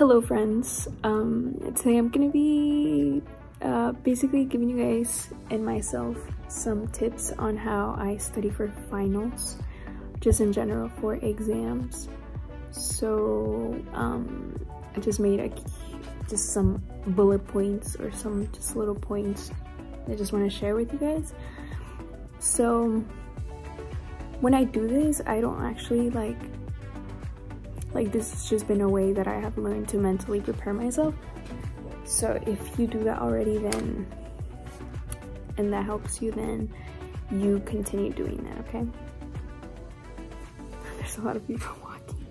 Hello friends, today I'm gonna be basically giving you guys and myself some tips on how I study for finals, just in general for exams. So I just made just some bullet points or some just little points I just want to share with you guys. So when I do this, I don't actually like this has just been a way that I have learned to mentally prepare myself. So if you do that already, then and that helps you, then you continue doing that, okay? There's a lot of people walking.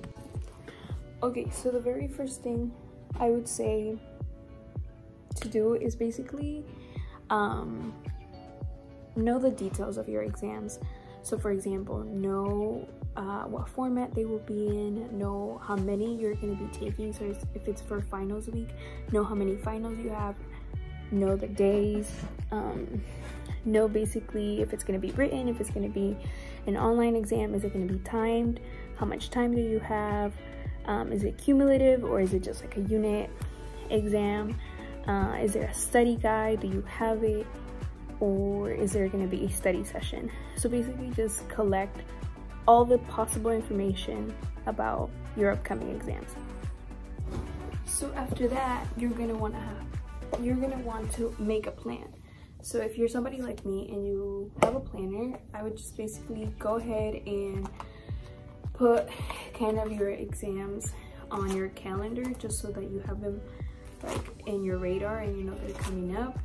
Okay, so the very first thing I would say to do is basically know the details of your exams. So for example, know what format they will be in, know how many you're going to be taking. So if it's for finals week, know how many finals you have, know the days, know basically if it's going to be written, if it's going to be an online exam, is it going to be timed, how much time do you have, is it cumulative or is it just like a unit exam, is there a study guide, do you have it, or is there going to be a study session? So basically just collect all the possible information about your upcoming exams. So after that, you're going to want to make a plan. So if you're somebody like me and you have a planner, I would just basically go ahead and put kind of your exams on your calendar, just so that you have them like in your radar and you know they're coming up.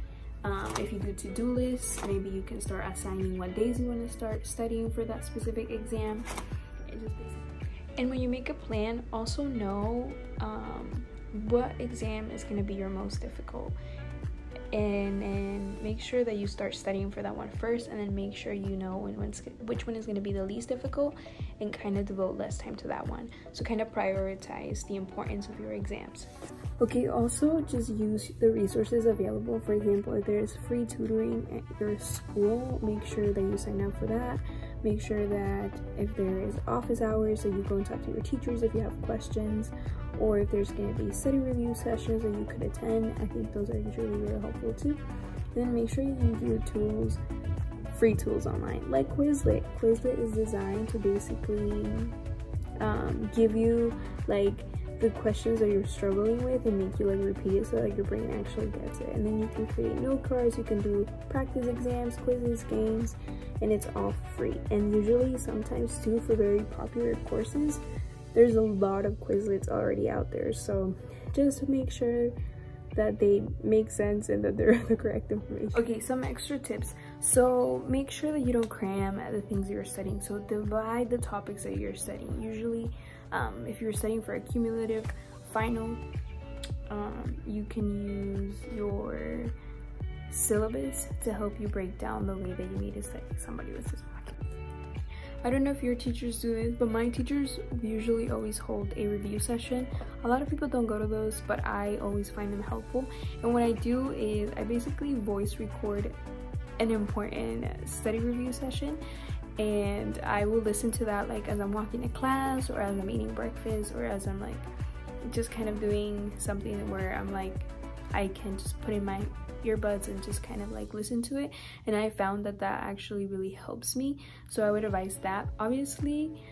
If you do to-do lists, maybe you can start assigning what days you want to start studying for that specific exam. And when you make a plan, also know what exam is going to be your most difficult, and then make sure that you start studying for that one first, and then make sure you know which one is going to be the least difficult and kind of devote less time to that one. So kind of prioritize the importance of your exams. Okay, also just use the resources available. For example, if there's free tutoring at your school, make sure that you sign up for that. Make sure that if there is office hours, that you go and talk to your teachers if you have questions, or if there's going to be study review sessions that you could attend. I think those are usually really helpful too. And then make sure you use your tools, free tools online, like Quizlet. Quizlet is designed to basically give you like the questions that you're struggling with and make you like repeat it so that your brain actually gets it. And then you can create note cards, you can do practice exams, quizzes, games, and it's all free. And usually sometimes too, for very popular courses, there's a lot of Quizlets already out there. So just make sure that they make sense and that they're the correct information. Okay, some extra tips. So make sure that you don't cram at the things you're studying. So divide the topics that you're studying. Usually if you're studying for a cumulative final, you can use your syllabus to help you break down the way that you need to study. Somebody was just walking. I don't know if your teachers do this, but my teachers usually always hold a review session. A lot of people don't go to those, but I always find them helpful. And what I do is I basically voice record an important study review session, and I will listen to that like as I'm walking to class, or as I'm eating breakfast, or as I'm like just kind of doing something where I'm like I can just put in my earbuds and just kind of like listen to it. And I found that that actually really helps me, so I would advise that. Obviously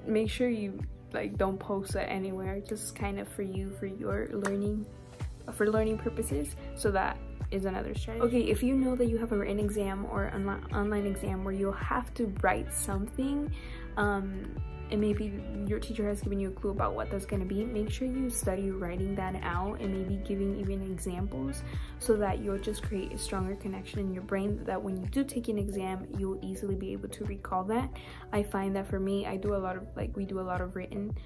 make sure you like don't post it anywhere, just kind of for your learning, for learning purposes. So that is another strategy. Okay, if you know that you have a written exam or an online exam where you'll have to write something, and maybe your teacher has given you a clue about what that's going to be, make sure you study writing that out and maybe giving even examples, so that you'll just create a stronger connection in your brain, that when you do take an exam, you'll easily be able to recall that. I find that for me, I do a lot of we do a lot of written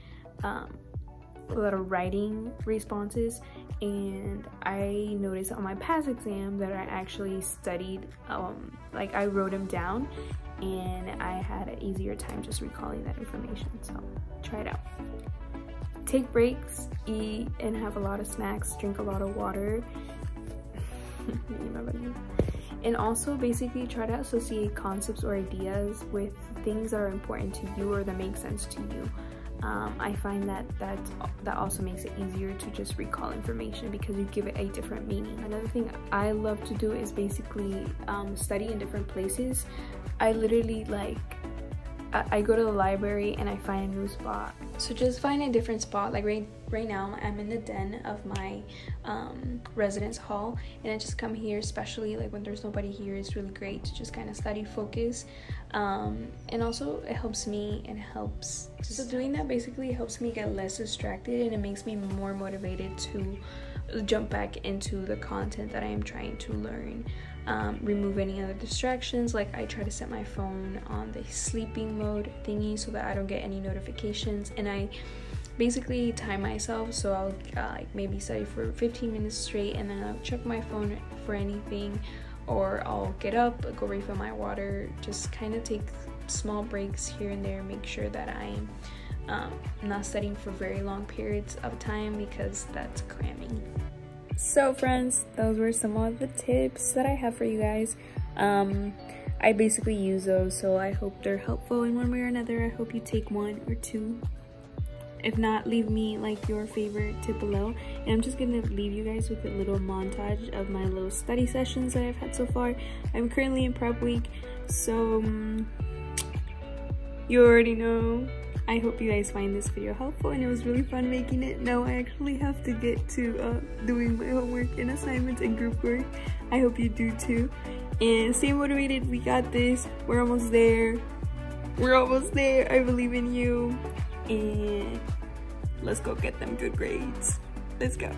a lot of writing responses, and I noticed on my past exam that I actually studied, like I wrote them down, and I had an easier time just recalling that information. So try it out. Take breaks, eat and have a lot of snacks, drink a lot of water. And also basically try to associate concepts or ideas with things that are important to you or that make sense to you. I find that also makes it easier to just recall information because you give it a different meaning. Another thing I love to do is basically study in different places. I literally I go to the library and I find a new spot. So just find a different spot. Like right now I'm in the den of my residence hall, and I just come here, especially like when there's nobody here. It's really great to just kind of study, focus, and also it helps me and helps. So doing that basically helps me get less distracted, and it makes me more motivated to jump back into the content that I am trying to learn. Remove any other distractions. Like I try to set my phone on the sleeping mode thingy so that I don't get any notifications, and I basically time myself, so I'll like maybe study for 15 minutes straight, and then I'll check my phone for anything, or I'll get up, go refill my water, just kind of take small breaks here and there, make sure that I'm not studying for very long periods of time because that's cramming. So friends, those were some of the tips that I have for you guys. I basically use those, so I hope they're helpful in one way or another. I hope you take one or two. If not, leave me like your favorite tip below, and I'm just gonna leave you guys with a little montage of my little study sessions that I've had so far. I'm currently in prep week, so you already know. I hope you guys find this video helpful, and it was really fun making it. Now I actually have to get to doing my homework and assignments and group work. I hope you do too, and stay motivated. We got this. We're almost there. We're almost there. I believe in you, and let's go get them good grades. Let's go.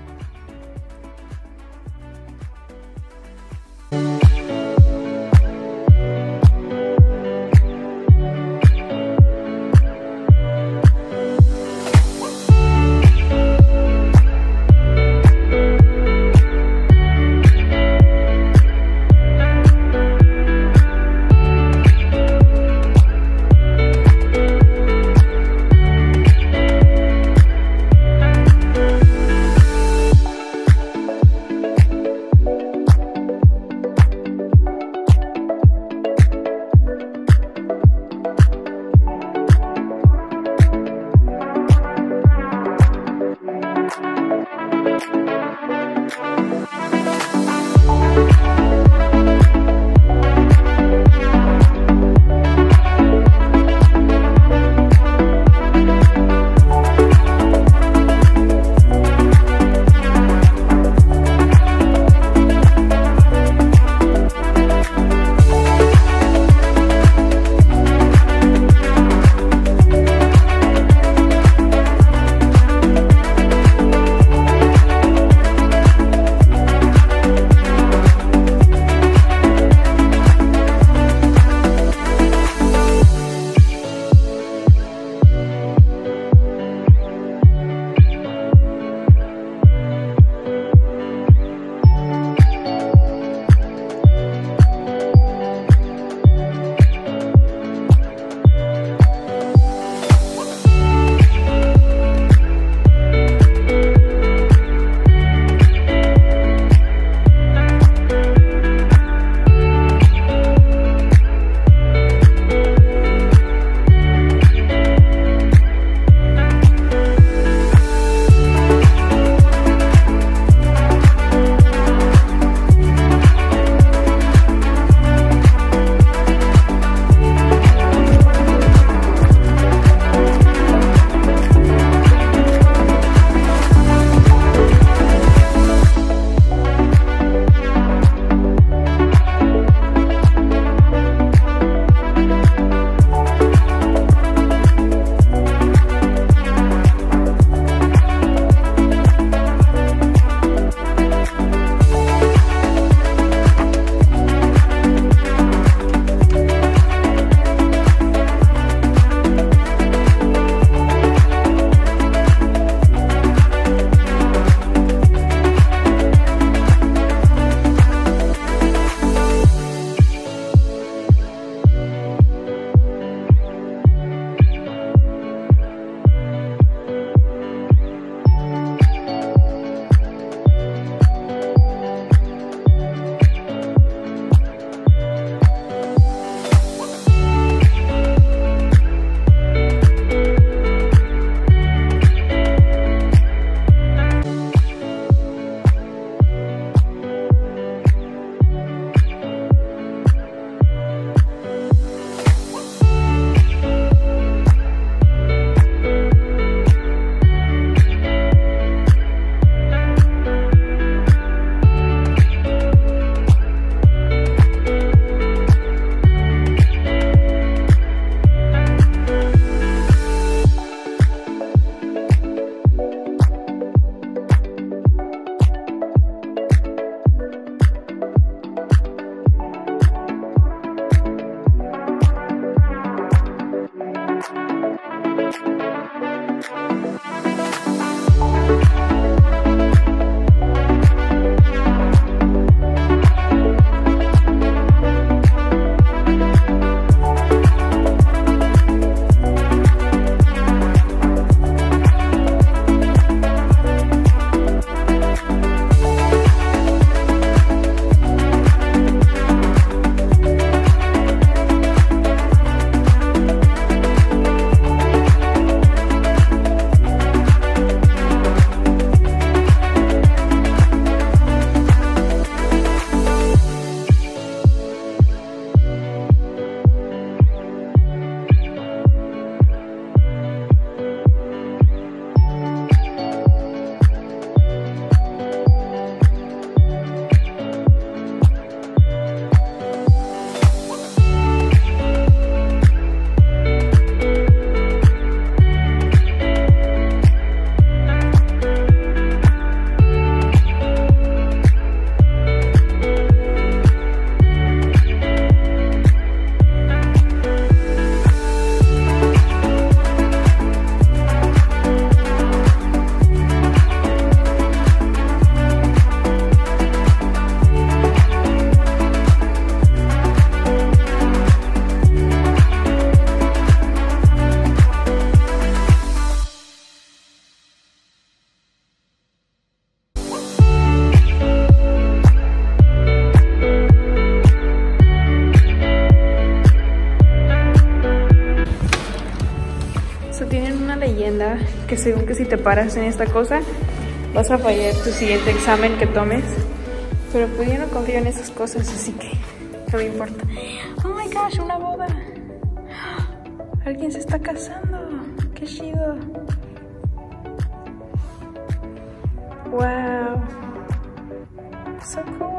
leyenda que según que si te paras en esta cosa vas a fallar tu siguiente examen que tomes. Pero pues yo no confío en esas cosas, así que no me importa. Oh my gosh, una boda. Alguien se está casando. Qué chido. Wow. So cool.